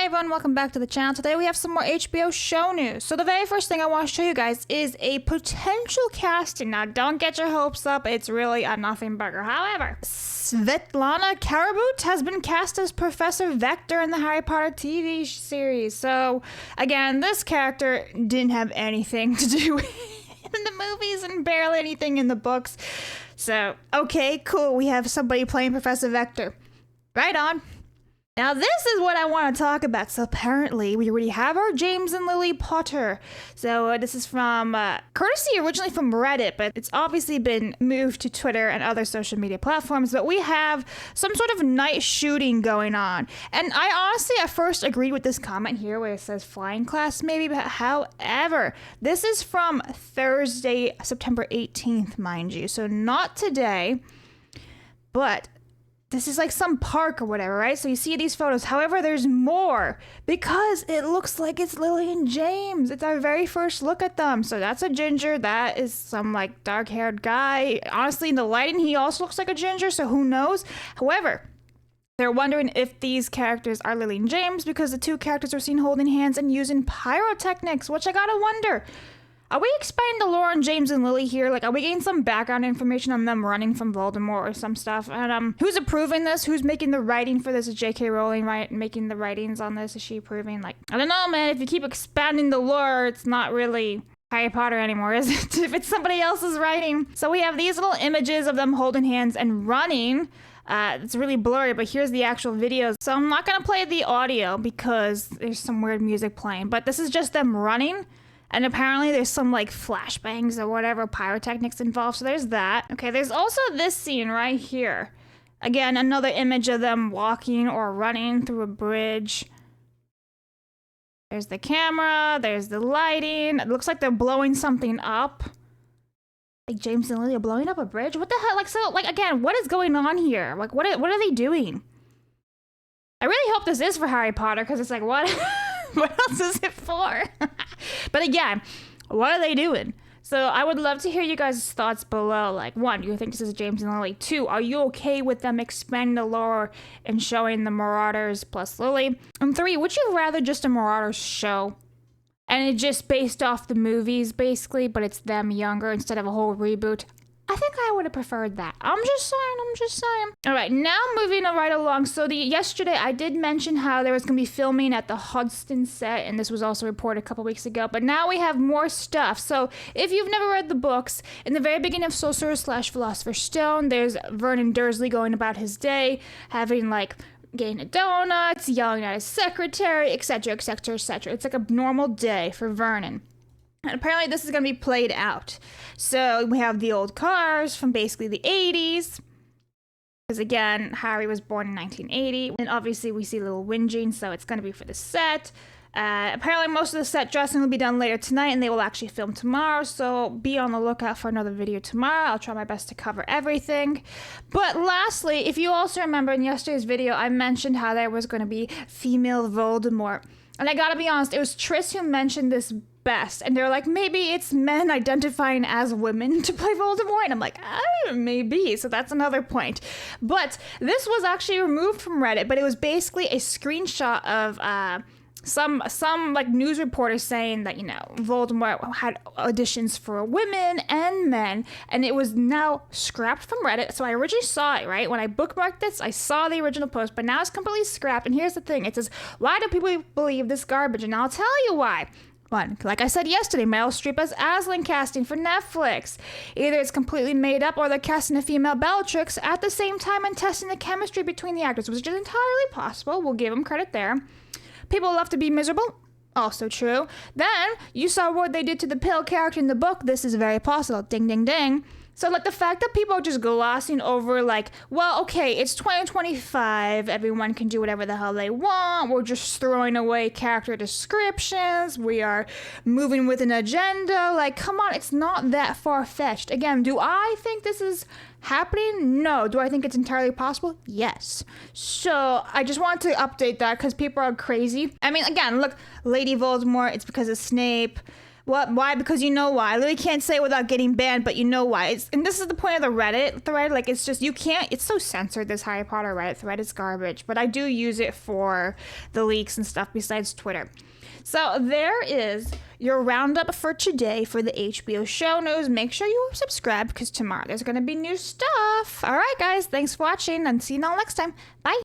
Hi everyone, welcome back to the channel. Today we have some more HBO show news. So the very first thing I want to show you guys is a potential casting. Now don't get your hopes up, it's really a nothing burger. However, Svetlana Karabout has been cast as Professor Vector in the Harry Potter TV series. So again, this character didn't have anything to do in the movies and barely anything in the books. So okay, cool, we have somebody playing Professor Vector. Right on. Now this is what I want to talk about. So apparently we already have our James and Lily Potter. So this is from courtesy originally from Reddit, but it's obviously been moved to Twitter and other social media platforms. But we have some sort of night shooting going on. And I honestly at first agreed with this comment here where it says flying class maybe. But however, this is from Thursday, September 18th, mind you. So not today, but this is like some park or whatever, right? So you see these photos. However, there's more because it looks like it's Lily and James. It's our very first look at them. So that's a ginger. That is some like dark-haired guy. Honestly, in the lighting, he also looks like a ginger, so who knows? However, they're wondering if these characters are Lily and James because the two characters are seen holding hands and using pyrotechnics, which I gotta wonder. Are we expanding the lore on James and Lily here? Like, are we getting some background information on them running from Voldemort or some stuff? And who's approving this? Who's making the writing for this? Is J.K. Rowling making the writings on this? Is she approving? Like, I don't know, man. If you keep expanding the lore, it's not really Harry Potter anymore, is it? If it's somebody else's writing. So we have these little images of them holding hands and running. It's really blurry, but here's the actual videos. So I'm not gonna play the audio because there's some weird music playing, but this is just them running. And apparently there's some like flashbangs or whatever pyrotechnics involved. So there's that. Okay, there's also this scene right here. Again, another image of them walking or running through a bridge. There's the camera, there's the lighting. It looks like they're blowing something up. Like James and Lily are blowing up a bridge? What the hell? Like, so, like, again, what is going on here? Like, what are they doing? I really hope this is for Harry Potter, because it's like, what? What else is it for? But again, what are they doing? So I would love to hear you guys' thoughts below. Like, one, do you think this is James and Lily? Two, are you okay with them expanding the lore and showing the Marauders plus Lily? And three, would you rather just a Marauders show? And it's just based off the movies, basically, but it's them younger instead of a whole reboot? I think I would have preferred that. I'm just saying. All right, now moving right along. So yesterday I did mention how there was going to be filming at the Hudson set, and this was also reported a couple weeks ago, but now we have more stuff. So if you've never read the books, in the very beginning of Sorcerer/Philosopher's Stone, there's Vernon Dursley going about his day, having like getting a donuts, yelling at his secretary, etc., etc., etc. It's like a normal day for Vernon. And apparently this is going to be played out. So we have the old cars from basically the 80s. Because again, Harry was born in 1980. And obviously we see little whinging, so it's going to be for the set. Apparently most of the set dressing will be done later tonight, and they will actually film tomorrow. So be on the lookout for another video tomorrow. I'll try my best to cover everything. But lastly, if you also remember in yesterday's video, I mentioned how there was going to be female Voldemort. And I gotta be honest, it was Tris who mentioned this best, and they're like, maybe it's men identifying as women to play Voldemort, and I'm like, maybe. So that's another point. But this was actually removed from Reddit, but it was basically a screenshot of some like news reporters saying that, you know, Voldemort had auditions for women and men, and it was now scrapped from Reddit. So I originally saw it, right? When I bookmarked this, I saw the original post, but now it's completely scrapped. And here's the thing. It says, why do people believe this garbage? And I'll tell you why. One, like I said yesterday, Meryl Streep as Aslan casting for Netflix. Either it's completely made up or they're casting a female Bellatrix at the same time and testing the chemistry between the actors, which is entirely possible. We'll give them credit there. People love to be miserable. Also true. Then you saw what they did to the pale character in the book. This is very possible. Ding, ding, ding. So like the fact that people are just glossing over like, well, okay, it's 2025. Everyone can do whatever the hell they want. We're just throwing away character descriptions. We are moving with an agenda. Like, come on, it's not that far-fetched. Again, do I think this is happening? No. Do I think it's entirely possible? Yes. So I just wanted to update that because people are crazy. I mean, again, look, Lady Voldemort, it's because of Snape. What? Why? Because you know why. I literally can't say it without getting banned, but you know why. And this is the point of the Reddit thread. Like, it's just, you can't, it's so censored, this Harry Potter Reddit thread. It's garbage. But I do use it for the leaks and stuff besides Twitter. So there is your roundup for today for the HBO show news. Make sure you subscribe because tomorrow there's going to be new stuff. All right, guys. Thanks for watching and see you all next time. Bye.